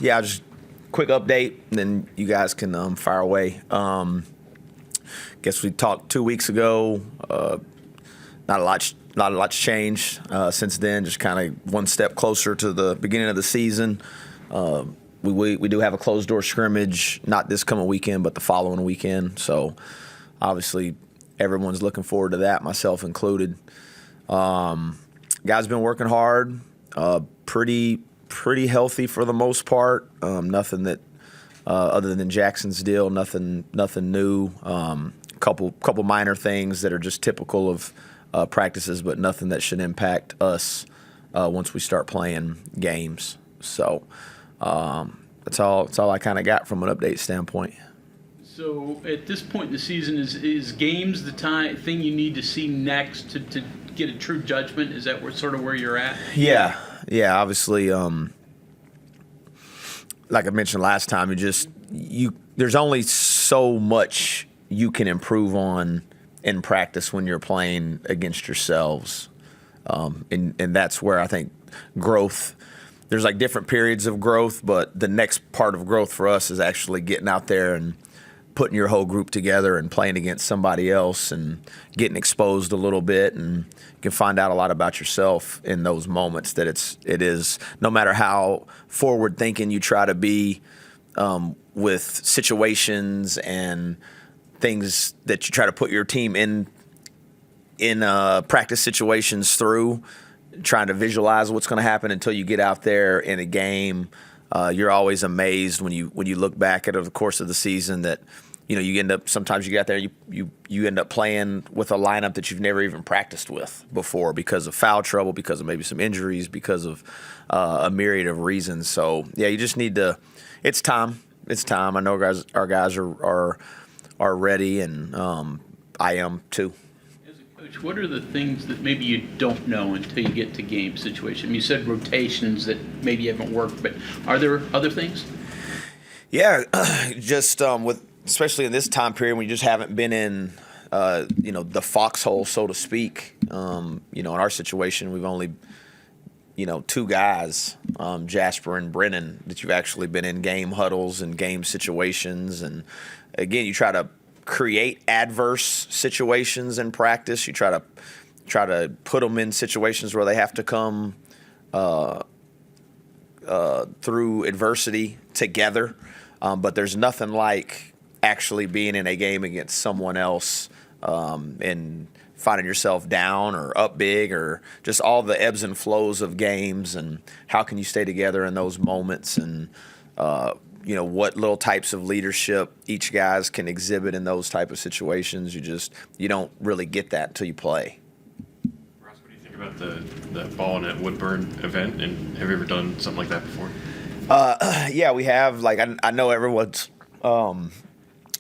Yeah, just quick update, and then you guys can fire away. Guess we talked 2 weeks ago. Not a lot's changed since then. Just kind of one step closer to the beginning of the season. We do have a closed door scrimmage, not this coming weekend, but the following weekend. So obviously everyone's looking forward to that, myself included. Guys been working hard, pretty healthy for the most part. Nothing that other than Jackson's deal, nothing new. Couple minor things that are just typical of practices, but nothing that should impact us once we start playing games. So that's all I kind of got from an update standpoint. So at this point in the season, is games the thing you need to see next to get a true judgment? Is that where you're at? Yeah. Obviously, like I mentioned last time, there's only so much you can improve on in practice when you're playing against yourselves, and that's where I think growth. There's like different periods of growth, but the next part of growth for us is actually getting out there and putting your whole group together and playing against somebody else and getting exposed a little bit, and you can find out a lot about yourself in those moments. That it is no matter how forward thinking you try to be with situations and things that you try to put your team in practice situations through, trying to visualize what's going to happen until you get out there in a game. You're always amazed when you look back at the course of the season that you end up, sometimes you get out there, you end up playing with a lineup that you've never even practiced with before because of foul trouble, because of maybe some injuries, because of a myriad of reasons. So yeah, you just need to. It's time. I know our guys are ready, and I am too. As a coach, what are the things that maybe you don't know until you get to game situation? You said rotations that maybe haven't worked, but are there other things? Yeah, just especially in this time period when you just haven't been in, the foxhole, so to speak. In our situation, we've only, two guys, Jasper and Brennan, that you've actually been in game huddles and game situations. And again, you try to create adverse situations in practice. You try to put them in situations where they have to come through adversity together. But there's nothing like actually being in a game against someone else and finding yourself down or up big, or just all the ebbs and flows of games, and how can you stay together in those moments, and what little types of leadership each guys can exhibit in those type of situations. You don't really get that until you play. Ross, what do you think about the ball net Woodburn event, and have you ever done something like that before? Yeah, we have. Like I know everyone's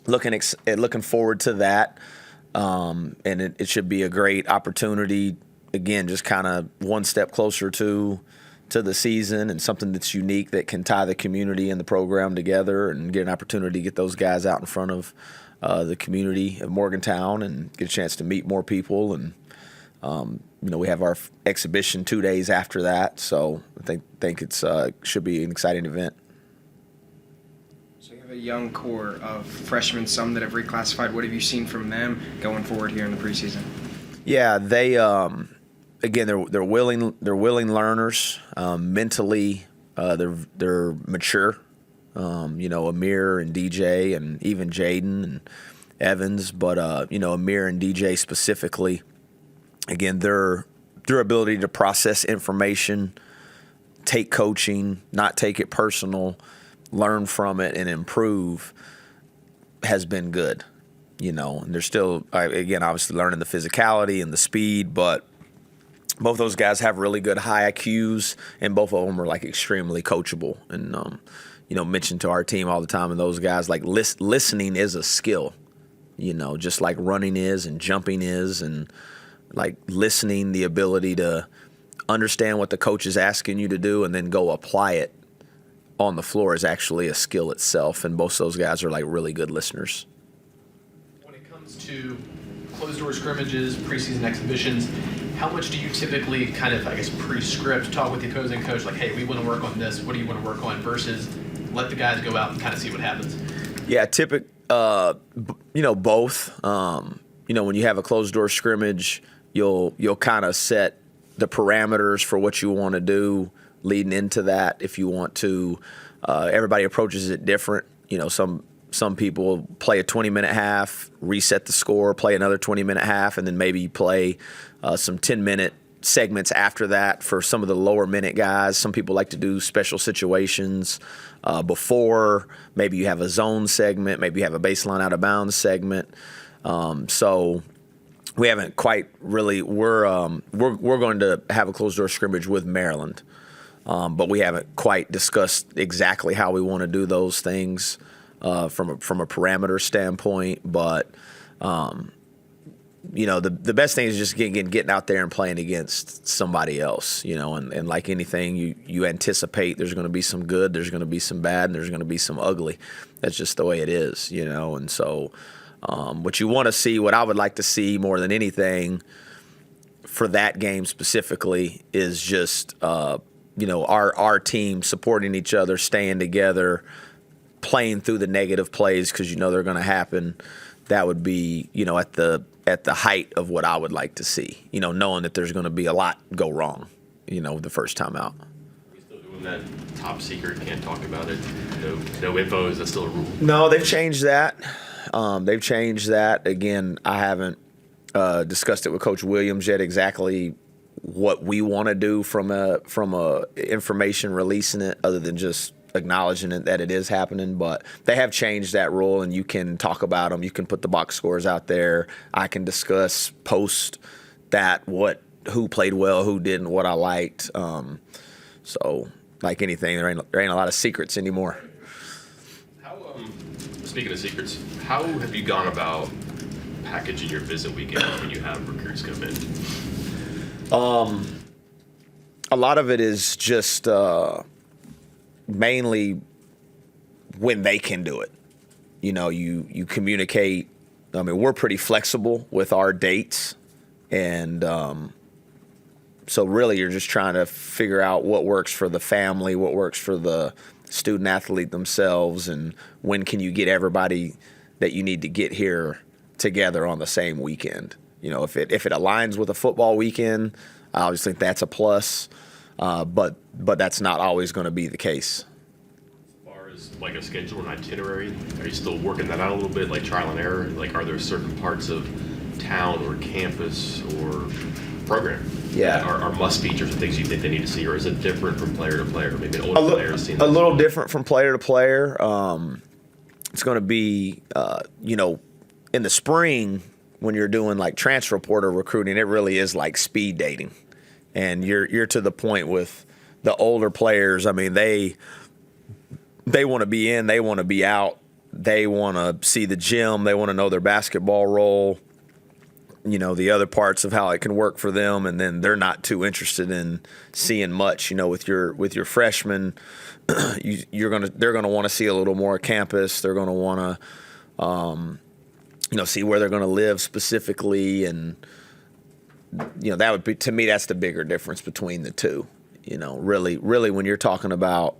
looking forward to that, and it should be a great opportunity. Again, just kind of one step closer to the season, and something that's unique that can tie the community and the program together, and get an opportunity to get those guys out in front of the community of Morgantown and get a chance to meet more people. And we have our exhibition 2 days after that, so I think it's should be an exciting event. So you have a young core of freshmen, some that have reclassified. What have you seen from them going forward here in the preseason? Yeah, they again they're willing learners. Mentally, they're mature. Amir and DJ, and even Jaden and Evans, but Amir and DJ specifically. Again, their ability to process information, take coaching, not take it personal, learn from it, and improve has been good. And they're still, again, obviously learning the physicality and the speed, but both those guys have really good high IQs, and both of them are like extremely coachable. And mentioned to our team all the time, and those guys, like listening is a skill. Just like running is and jumping is, and like listening, the ability to understand what the coach is asking you to do and then go apply it on the floor is actually a skill itself. And both of those guys are like really good listeners. When it comes to closed-door scrimmages, preseason exhibitions, how much do you typically kind of, pre-script, talk with the opposing coach, like, hey, we want to work on this, what do you want to work on, versus let the guys go out and kind of see what happens? Yeah, both. When you have a closed door scrimmage, you'll kind of set the parameters for what you want to do leading into that. If you want to, everybody approaches it different. Some people play a 20-minute half, reset the score, play another 20-minute half, and then maybe play some 10-minute segments after that for some of the lower minute guys. Some people like to do special situations before. Maybe you have a zone segment. Maybe you have a baseline out of bounds segment. So we haven't quite really. We're going to have a closed door scrimmage with Maryland, but we haven't quite discussed exactly how we want to do those things from a parameter standpoint. But the best thing is just getting out there and playing against somebody else, and like anything, you anticipate there's going to be some good, there's going to be some bad, and there's going to be some ugly. That's just the way it is, and so what you want to see, what I would like to see more than anything for that game specifically is just, our team supporting each other, staying together, playing through the negative plays because they're going to happen. That would be, at the height of what I would like to see, knowing that there's going to be a lot go wrong, the first time out. Are we still doing that top secret, can't talk about it? No info, is that still a rule? No, they've changed that. Again, I haven't discussed it with Coach Williams yet exactly what we want to do from a information releasing it, other than just acknowledging it that it is happening. But they have changed that rule, and you can talk about them. You can put the box scores out there. I can discuss post that who played well, who didn't, what I liked. So like anything, there ain't a lot of secrets anymore. Speaking of secrets, how have you gone about packaging your visit weekend when you have recruits come in? A lot of it is just mainly when they can do it. You communicate. I mean, we're pretty flexible with our dates, and so really you're just trying to figure out what works for the family, what works for the student athlete themselves, and when can you get everybody that you need to get here together on the same weekend. If it aligns with a football weekend, I obviously think that's a plus, but that's not always going to be the case. As far as like a schedule and itinerary, are you still working that out a little bit, like trial and error? Like, are there certain parts of town or campus or program that are must features and things you think they need to see, or is it different from player to player? Maybe an older player has seen a little different from player to player. It's going to be, in the spring when you're doing like transfer portal recruiting, it really is like speed dating, and you're to the point with the older players. I mean, they want to be in, they want to be out, they want to see the gym, they want to know their basketball role, the other parts of how it can work for them, and then they're not too interested in seeing much. With your freshmen, they're gonna want to see a little more campus. They're gonna want to see where they're gonna live specifically, and that would be, to me, that's the bigger difference between the two. Really when you're talking about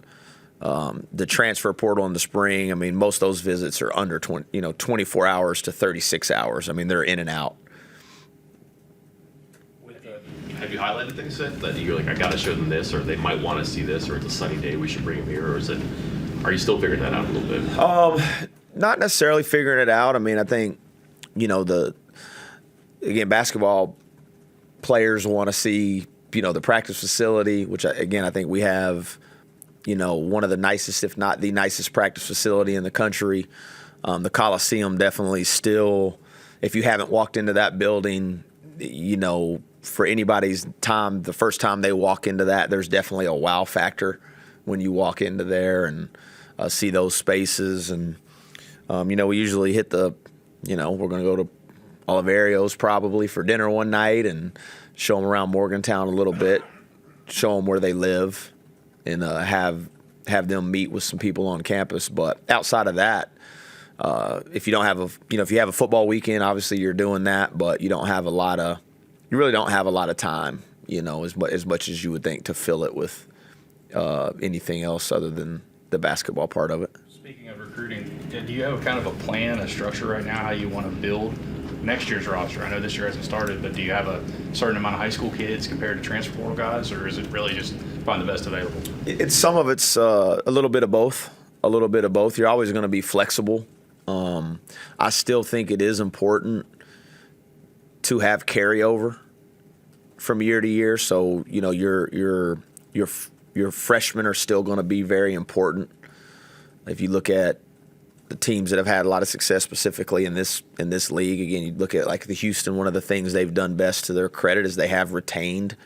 the transfer portal in the spring, I mean, most of those visits are under 24 hours to 36 hours. I mean, they're in and out. Have you highlighted things that you're like, I got to show them this, or they might want to see this, or it's a sunny day, we should bring them here, or are you still figuring that out a little bit? Not necessarily figuring it out. I mean, I think, basketball players want to see, the practice facility, which I think we have, one of the nicest, if not the nicest practice facility in the country. The Coliseum definitely still, if you haven't walked into that building, for anybody's time, the first time they walk into that, there's definitely a wow factor when you walk into there and see those spaces. And, we usually hit we're going to go to Oliverio's probably for dinner one night and show them around Morgantown a little bit, show them where they live, and have them meet with some people on campus. But outside of that, if you don't have if you have a football weekend, obviously you're doing that, but you really don't have a lot of time, as much as you would think, to fill it with anything else other than the basketball part of it. Speaking of recruiting, do you have kind of a plan, a structure right now how you want to build next year's roster? I know this year hasn't started, but do you have a certain amount of high school kids compared to transfer portal guys, or is it really just find the best available? It's some of it's a little bit of both. A little bit of both. You're always going to be flexible. I still think it is important to have carryover from year to year. So your freshmen are still going to be very important. If you look at the teams that have had a lot of success specifically in this league, again, you look at like the Houston. One of the things they've done best to their credit is they have retained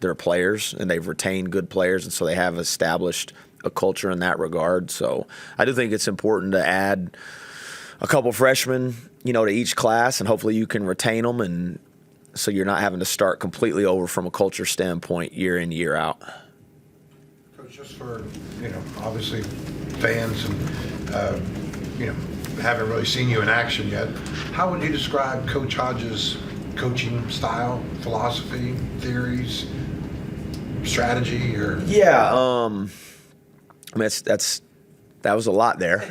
their players, and they've retained good players, and so they have established a culture in that regard. So I do think it's important to add a couple freshmen, to each class, and hopefully you can retain them, and so you're not having to start completely over from a culture standpoint year in, year out. Coach, just for, obviously fans and, haven't really seen you in action yet, how would you describe Coach Hodge's coaching style, philosophy, theories, strategy, or? Yeah, I mean, that was a lot there.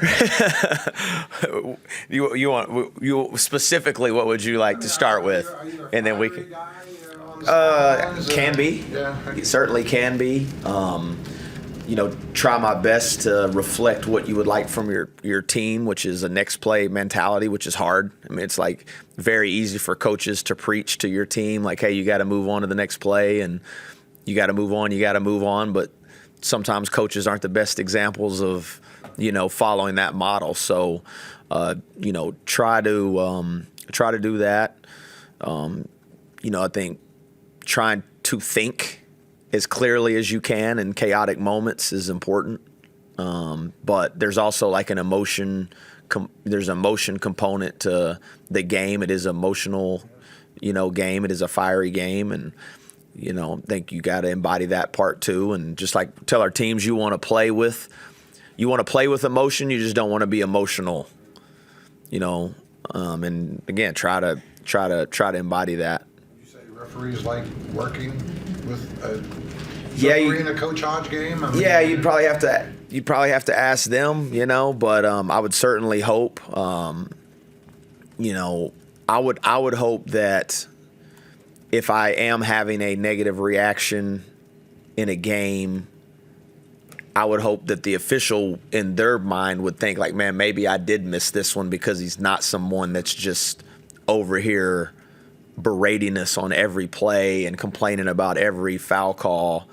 you specifically, what would you like to start with, and then we can. Can be. Yeah. It certainly can be. Try my best to reflect what you would like from your team, which is a next play mentality, which is hard. I mean, it's like very easy for coaches to preach to your team, like, hey, you got to move on to the next play, and you got to move on, but sometimes coaches aren't the best examples of, following that model. So, try to do that. I think trying to think as clearly as you can in chaotic moments is important. But there's also like an emotion. There's an emotion component to the game. It is an emotional, game. It is a fiery game, and I think you got to embody that part too. And just like tell our teams, you want to play with emotion. You just don't want to be emotional, and again, try to embody that. You say referees like working with a Yeah, referee in a Coach Hodge game? I mean, yeah, you'd probably have to ask them, but I would certainly hope, I would hope that if I am having a negative reaction in a game, I would hope that the official in their mind would think like, man, maybe I did miss this one because he's not someone that's just over here berating us on every play and complaining about every foul call.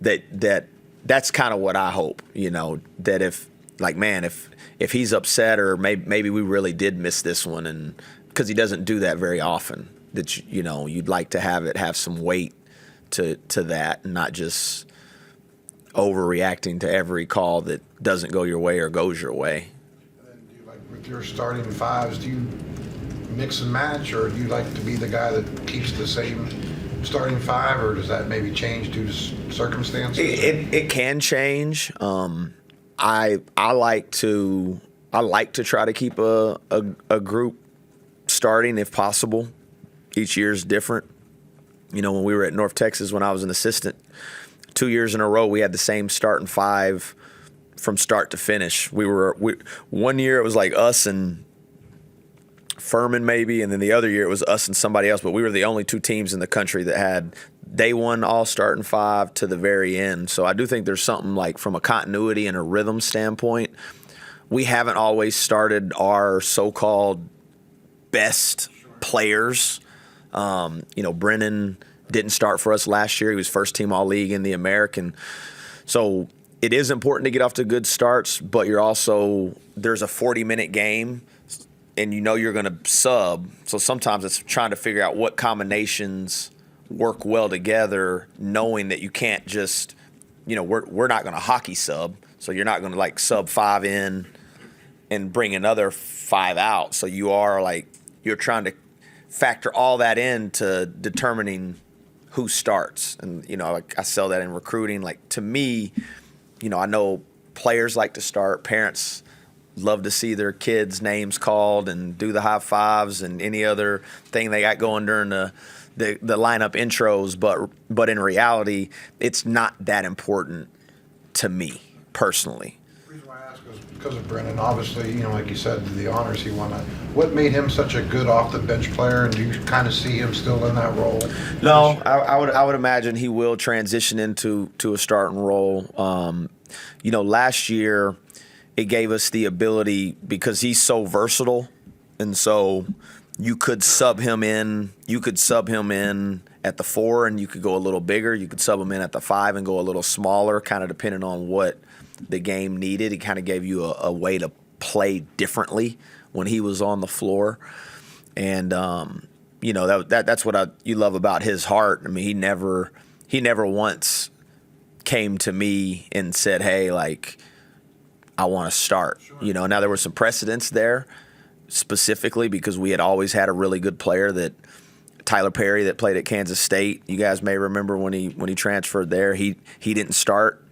That's kind of what I hope, that if like, man, if he's upset or maybe we really did miss this one, and because he doesn't do that very often, that you'd like to have some weight to that, and not just overreacting to every call that doesn't go your way or goes your way. And then do you like with your starting fives? Do you mix and match, or do you like to be the guy that keeps the same starting five, or does that maybe change due to circumstances? It can change. I like to try to keep a group starting if possible. Each year is different. When we were at North Texas, when I was an assistant, 2 years in a row we had the same starting five from start to finish. One year it was like us and Furman maybe, and then the other year it was us and somebody else, but we were the only two teams in the country that had day one all starting five to the very end. So I do think there's something like from a continuity and a rhythm standpoint, we haven't always started our so-called best players. Brennan didn't start for us last year. He was first team all-league in the American. So it is important to get off to good starts, but there's a 40-minute game, and you're going to sub. So sometimes it's trying to figure out what combinations work well together, knowing that you can't just, we're not going to hockey sub. So you're not going to like sub 5 in and bring another 5 out. So you're trying to factor all that into determining who starts. And, I sell that in recruiting. Like, to me, I know players like to start, parents love to see their kids' names called and do the high fives and any other thing they got going during the lineup intros, but in reality, it's not that important to me personally. Because of Brennan, obviously, like you said, the honors he won. What made him such a good off-the-bench player, and do you kind of see him still in that role? No, I would imagine he will transition into a starting role. Last year it gave us the ability, because he's so versatile, and so you could sub him in. You could sub him in at the 4, and you could go a little bigger. You could sub him in at the 5 and go a little smaller, kind of depending on what the game needed. It kind of gave you a way to play differently when he was on the floor. And that's what you love about his heart. I mean, he never once came to me and said, "Hey, like, I want to start." Sure. Now there were some precedents there, specifically because we had always had a really good player, that Tyler Perry, that played at Kansas State. You guys may remember when he transferred there, he didn't start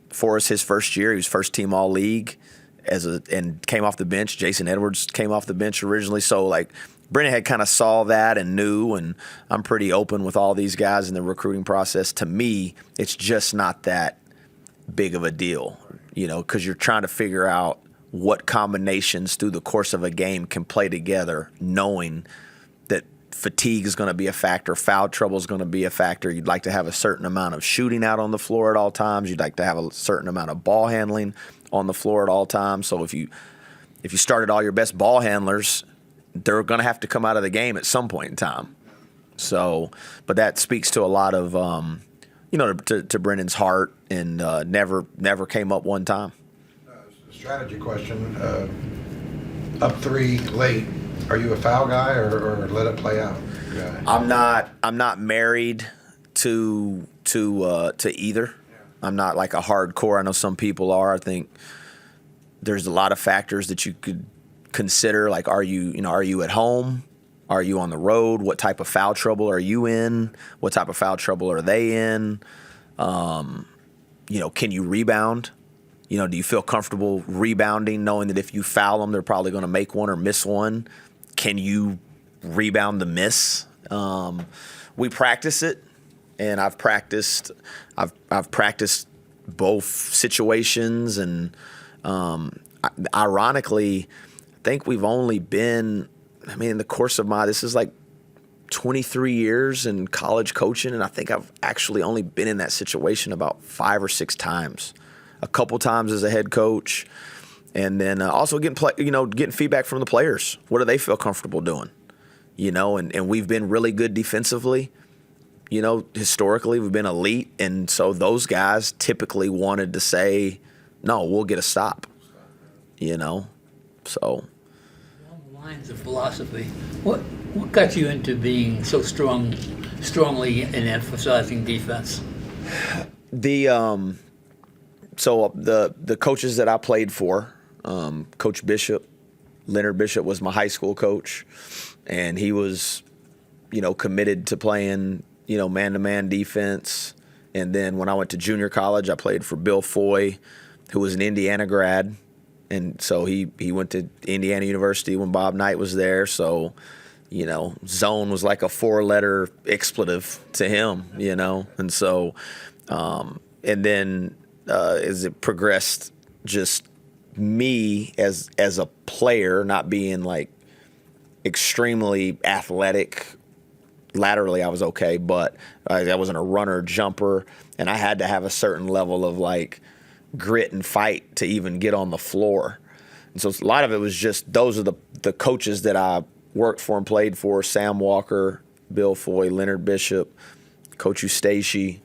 for us his first year. He was first team all league and came off the bench. Jason Edwards came off the bench originally. So like Brennan had kind of saw that and knew, and I'm pretty open with all these guys in the recruiting process. To me, it's just not that big of a deal, because you're trying to figure out what combinations through the course of a game can play together, knowing that fatigue is going to be a factor, foul trouble is going to be a factor. You'd like to have a certain amount of shooting out on the floor at all times. You'd like to have a certain amount of ball handling on the floor at all times. So if you started all your best ball handlers, they're going to have to come out of the game at some point in time. So, but that speaks to a lot of, to Brennan's heart, and never came up one time. Strategy question. Up 3 late. Are you a foul guy or let it play out guy? I'm not married to either. I'm not like a hardcore. I know some people are. I think there's a lot of factors that you could consider. Like, are you at home? Are you on the road? What type of foul trouble are you in? What type of foul trouble are they in? Can you rebound? Do you feel comfortable rebounding, knowing that if you foul them, they're probably going to make one or miss one? Can you rebound the miss? We practice it, and I've practiced both situations, and ironically, I think we've only been, in the course of this is like 23 years in college coaching, and I think I've actually only been in that situation about 5 or 6 times. A couple times as a head coach, and then also getting feedback from the players. What do they feel comfortable doing? And we've been really good defensively. Historically we've been elite, and so those guys typically wanted to say, "No, we'll get a stop." So. Along the lines of philosophy, what got you into being so strongly in emphasizing defense? So the coaches that I played for, Coach Bishop, Leonard Bishop was my high school coach, and he was, committed to playing, man-to-man defense. And then when I went to junior college, I played for Bill Foy, who was an Indiana grad. And so he went to Indiana University when Bob Knight was there. So, zone was like a 4-letter expletive to him, And so, and then as it progressed, just me as a player, not being like extremely athletic. Laterally, I was okay, but I wasn't a runner, jumper, and I had to have a certain level of like grit and fight to even get on the floor. And so a lot of it was just those are the coaches that I worked for and played for: Sam Walker, Bill Foy, Leonard Bishop, Coach Eustace.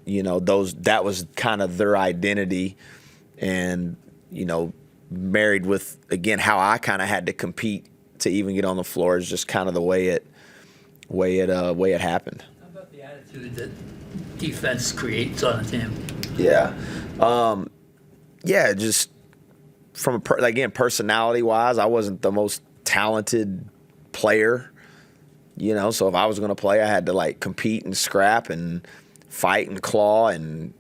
That was kind of their identity, and married with, again, how I kind of had to compete to even get on the floor is just kind of the way it happened. How about the attitude that defense creates on a team? Yeah, just from personality wise, I wasn't the most talented player, so if I was going to play, I had to like compete and scrap and fight and claw, and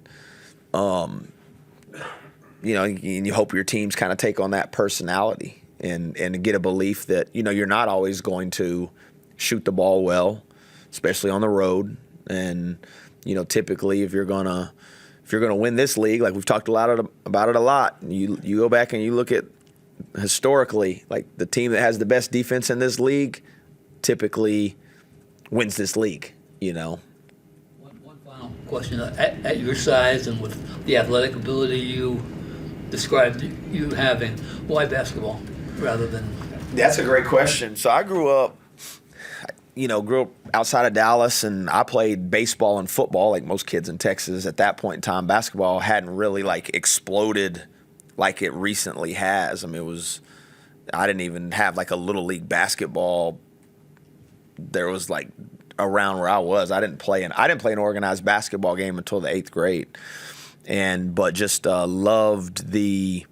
you hope your teams kind of take on that personality and get a belief that you're not always going to shoot the ball well, especially on the road. And typically if you're gonna if you're going to win this league, like we've talked about it a lot, you go back and you look at historically, like the team that has the best defense in this league typically wins this league, you know. One final question. At your size and with the athletic ability you described you having, why basketball rather than? That's a great question. So I grew up outside of Dallas, and I played baseball and football like most kids in Texas. At that point in time, basketball hadn't really like exploded like it recently has. I mean, I didn't even have like a little league basketball. There was like around where I was. I didn't play an organized basketball game until the 8th grade, but just loved the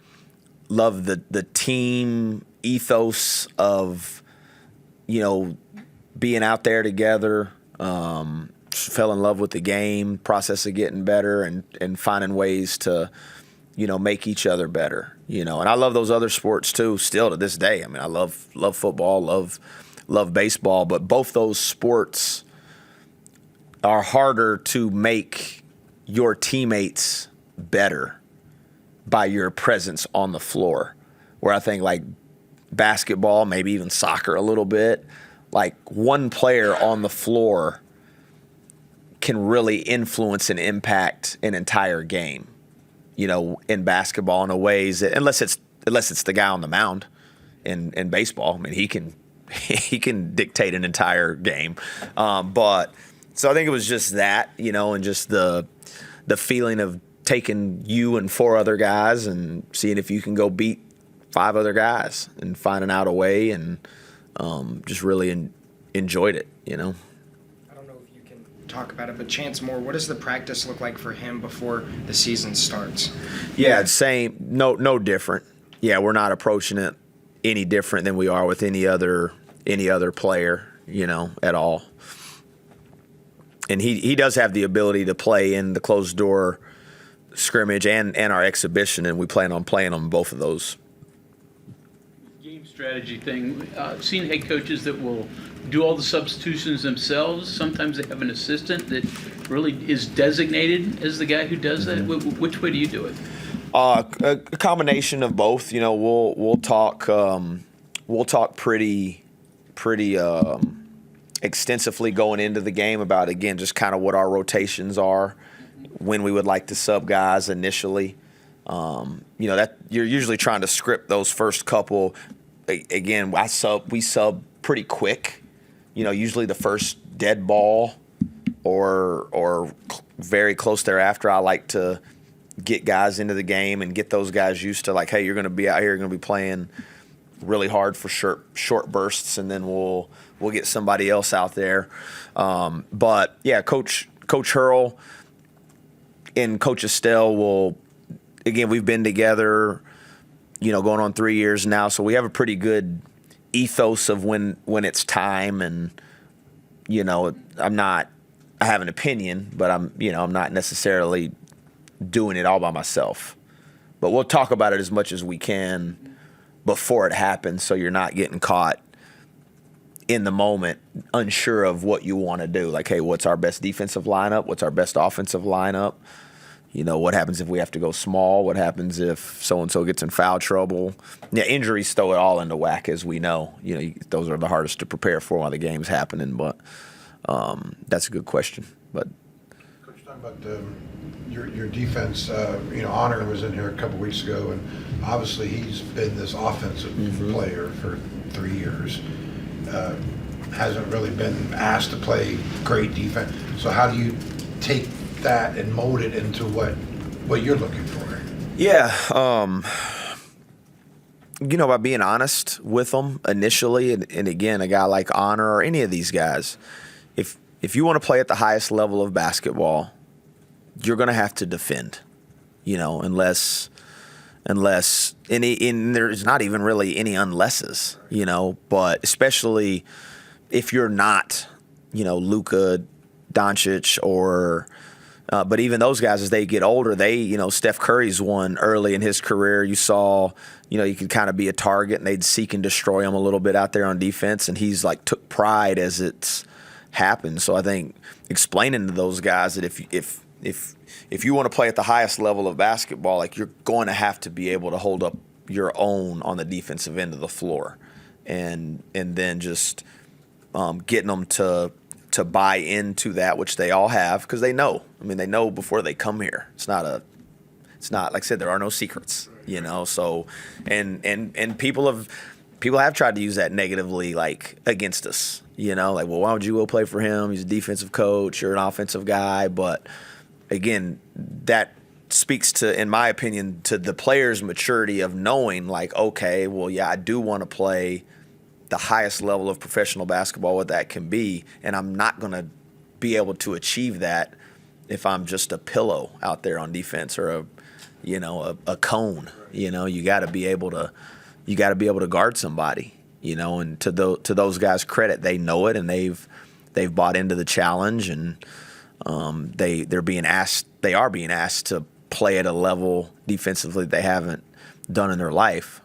team ethos of, being out there together. Fell in love with the game, process of getting better, and finding ways to, make each other better. And I love those other sports too, still to this day. I mean, I love football, love baseball, but both those sports are harder to make your teammates better by your presence on the floor. Where I think like basketball, maybe even soccer a little bit, like one player on the floor can really influence and impact an entire game, in basketball in a ways that, unless it's the guy on the mound in baseball, I mean, he can dictate an entire game. But so I think it was just that, and just the feeling of taking you and 4 other guys and seeing if you can go beat 5 other guys and finding out a way, and just really enjoyed it, I don't know if you can talk about it, but Chance Moore, what does the practice look like for him before the season starts? Yeah, same, no different. Yeah, we're not approaching it any different than we are with any other player, at all. And he does have the ability to play in the closed door scrimmage and our exhibition, and we plan on playing on both of those. Game strategy thing. Seen head coaches that will do all the substitutions themselves. Sometimes they have an assistant that really is designated as the guy who does that. Which way do you do it? A combination of both. We'll talk pretty extensively going into the game about, again, just kind of what our rotations are, when we would like to sub guys initially. That you're usually trying to script those first couple. Again, we sub pretty quick. Usually the first dead ball or very close thereafter, I like to get guys into the game and get those guys used to, like, hey, you're going to be out here, you're going to be playing really hard for short bursts, and then we'll get somebody else out there. But yeah, Coach Hurl and Coach Estelle we've been together, going on 3 years now, so we have a pretty good ethos of when it's time. And I have an opinion, but I'm not necessarily doing it all by myself. But we'll talk about it as much as we can before it happens, so you're not getting caught in the moment unsure of what you want to do. Like, hey, what's our best defensive lineup? What's our best offensive lineup? What happens if we have to go small? What happens if so-and-so gets in foul trouble? Yeah, injuries throw it all into whack, as we know. Those are the hardest to prepare for while the game's happening. But that's a good question. But Coach, talking about your defense, Honor was in here a couple weeks ago, and obviously he's been this offensive player for 3 years. Hasn't really been asked to play great defense. So how do you take that and mold it into what you're looking for? Yeah, by being honest with them initially, and again, a guy like Honor or any of these guys, if you want to play at the highest level of basketball, you're going to have to defend, unless there's not even really any unlesses, but especially if you're not, Luka Doncic or but even those guys, as they get older, Steph Curry's one early in his career. You saw, you could kind of be a target, and they'd seek and destroy him a little bit out there on defense, and he's like took pride as it's happened. So I think explaining to those guys that if you want to play at the highest level of basketball, like you're going to have to be able to hold up your own on the defensive end of the floor, and then just getting them to buy into that, which they all have, because they know. I mean, they know before they come here. It's not like I said, there are no secrets, you know. So, and people have tried to use that negatively, like against us, you know, like, well, why would you go play for him? He's a defensive coach. You're an offensive guy. But again, that speaks to, in my opinion, to the player's maturity of knowing, like, okay, well, yeah, I do want to play the highest level of professional basketball, what that can be, and I'm not going to be able to achieve that if I'm just a pillow out there on defense or a cone. You know, you got to be able to guard somebody. You know, and to those guys' credit, they know it, and they've bought into the challenge, and they are being asked to play at a level defensively they haven't done in their life.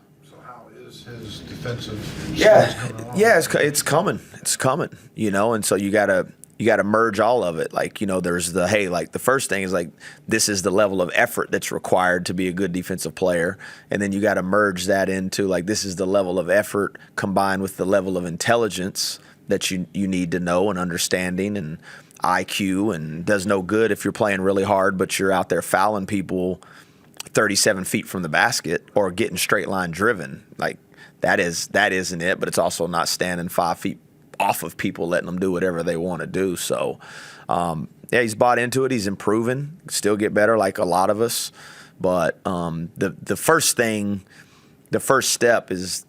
His defensive it's coming, you know, and so you gotta merge all of it. Like, you know, there's the first thing is like, this is the level of effort that's required to be a good defensive player, and then you got to merge that into, like, this is the level of effort combined with the level of intelligence that you need to know, and understanding and IQ, and does no good if you're playing really hard but you're out there fouling people 37 feet from the basket or getting straight line driven. Like, that isn't it, but it's also not standing 5 feet off of people, letting them do whatever they want to do. So, he's bought into it. He's improving. Still get better, like a lot of us. But the first step is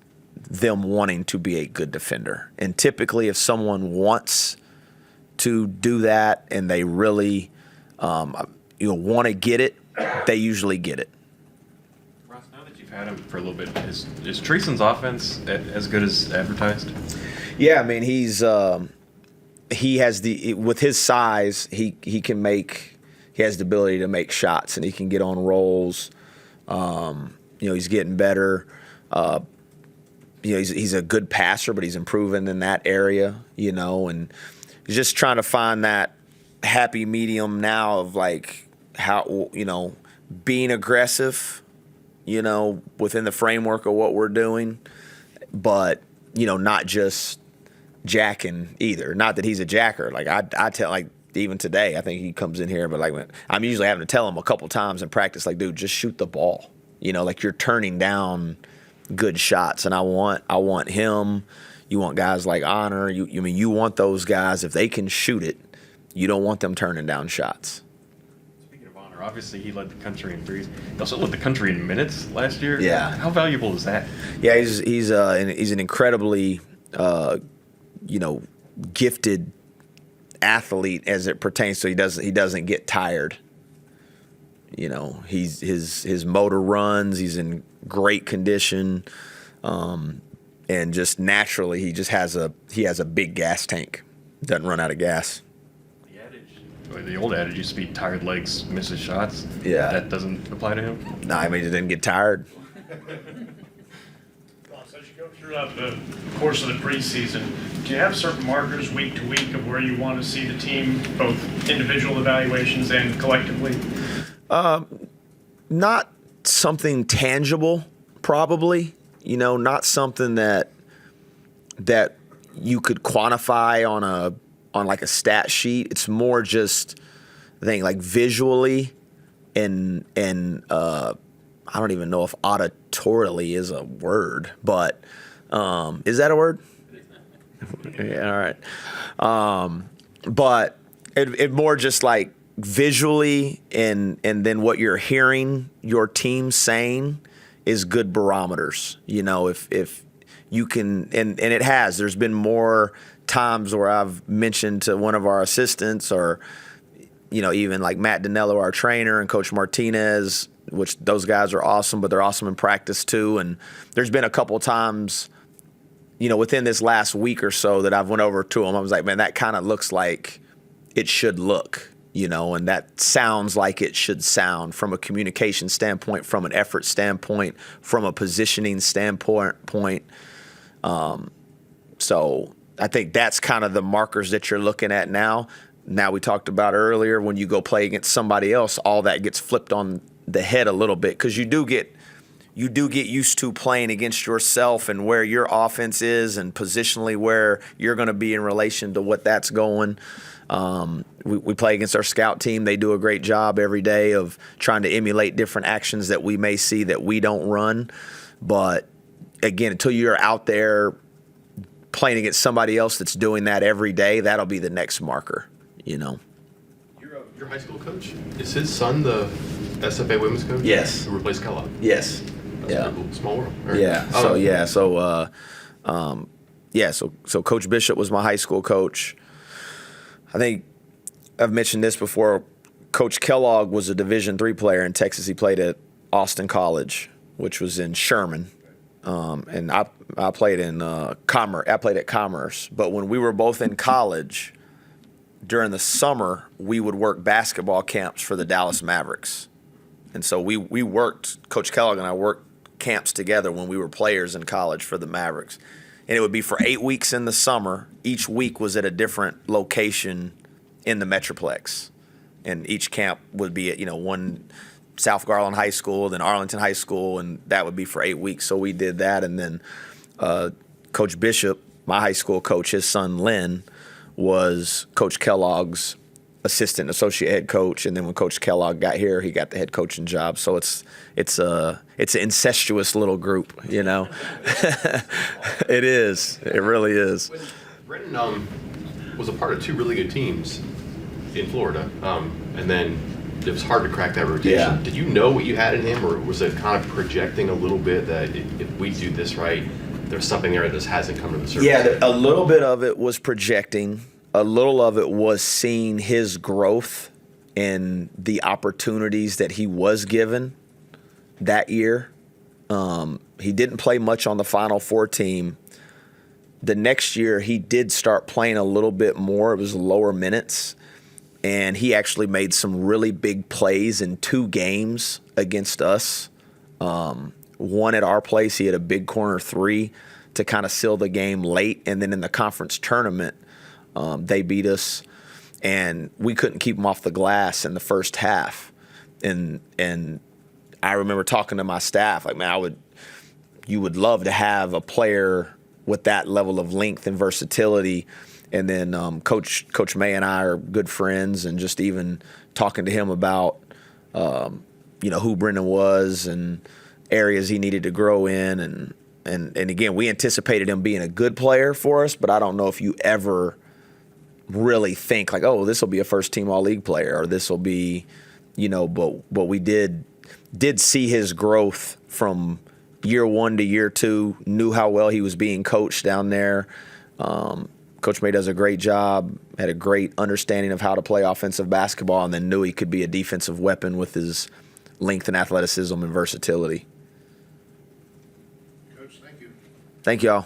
them wanting to be a good defender. And typically, if someone wants to do that and they really want to get it, they usually get it. Had him for a little bit. Is Treeson's offense as good as advertised? Yeah, I mean, he has with his size, he has the ability to make shots, and he can get on rolls. He's getting better. He's a good passer, but he's improving in that area, you know, and he's just trying to find that happy medium now of, like, how, you know, being aggressive, you know, within the framework of what we're doing, but, you know, not just jacking either. Not that he's a jacker. Like, I tell, like, even today, I think he comes in here, but, like, I'm usually having to tell him a couple times in practice, like, dude, just shoot the ball. You know, like, you're turning down good shots, and I want him. You want guys like Honor. You want those guys, if they can shoot it, you don't want them turning down shots. Obviously, he led the country in threes. He also led the country in minutes last year. Yeah. How valuable is that? Yeah, he's an incredibly, gifted athlete as it pertains to he doesn't get tired. You know, his motor runs. He's in great condition, and just naturally he has a big gas tank. Doesn't run out of gas. The old adage used to be tired legs misses shots. Yeah. That doesn't apply to him? No, I mean, he didn't get tired. So as you go throughout the course of the preseason, do you have certain markers week to week of where you want to see the team, both individual evaluations and collectively? Not something tangible, probably. You know, not something that you could quantify on like a stat sheet. It's more just, I think, like, visually and I don't even know if auditorily is a word, but is that a word? Yeah, all right. But it more just like visually and then what you're hearing your team saying is good barometers. You know, if you can, and it has, there's been more times where I've mentioned to one of our assistants, or, you know, even like Matt Danello, our trainer, and Coach Martinez, which those guys are awesome, but they're awesome in practice too. And there's been a couple times, you know, within this last week or so that I've went over to them. I was like, man, that kind of looks like it should look, you know, and that sounds like it should sound from a communication standpoint, from an effort standpoint, from a positioning standpoint. So I think that's kind of the markers that you're looking at now. now we talked about earlier, when you go play against somebody else, all that gets flipped on the head a little bit, because you do get used to playing against yourself and where your offense is and positionally where you're going to be in relation to what that's going. We play against our scout team. They do a great job every day of trying to emulate different actions that we may see that we don't run. But again, until you're out there playing against somebody else that's doing that every day, that'll be the next marker, you know. Your high school coach, is his son the SFA women's coach? Yes. Who replaced Kellogg? Yes. That's Yeah. pretty cool. Small world. All right. So Coach Bishop was my high school coach. I think I've mentioned this before. Coach Kellogg was a Division III player in Texas. He played at Austin College, which was in Sherman. And I played in Commerce. I played at Commerce. But when we were both in college, during the summer, we would work basketball camps for the Dallas Mavericks. And so we worked, Coach Kellogg and I worked camps together when we were players in college for the Mavericks. And it would be for 8 weeks in the summer. Each week was at a different location in the Metroplex. And each camp would be at, one South Garland High School, then Arlington High School, and that would be for 8 weeks. So we did that. And then Coach Bishop, my high school coach, his son Lynn, was Coach Kellogg's assistant associate head coach, and then when Coach Kellogg got here, he got the head coaching job. So it's an incestuous little group, It is. It really is. Brendan was a part of 2 really good teams in Florida, and then it was hard to crack that rotation. Yeah. Did you know what you had in him, or was it kind of projecting a little bit that if we do this right, there's something there that just hasn't come to the surface? Yeah, a little bit of it was projecting. A little of it was seeing his growth and the opportunities that he was given that year. He didn't play much on the Final Four team. The next year, he did start playing a little bit more. It was lower minutes. And he actually made some really big plays in 2 games against us. One at our place, he had a big corner 3 to kind of seal the game late. And then in the conference tournament, they beat us, and we couldn't keep them off the glass in the first half. And I remember talking to my staff, like, man, you would love to have a player with that level of length and versatility. And then Coach May and I are good friends, and just even talking to him about who Brendan was and areas he needed to grow in, and again, we anticipated him being a good player for us, but I don't know if you ever really think like, oh, this will be a first-team All-League player, or this will be, but we did see his growth from year 1 to year 2, knew how well he was being coached down there. Coach May does a great job, had a great understanding of how to play offensive basketball, and then knew he could be a defensive weapon with his length and athleticism and versatility. Coach, thank you. Thank y'all.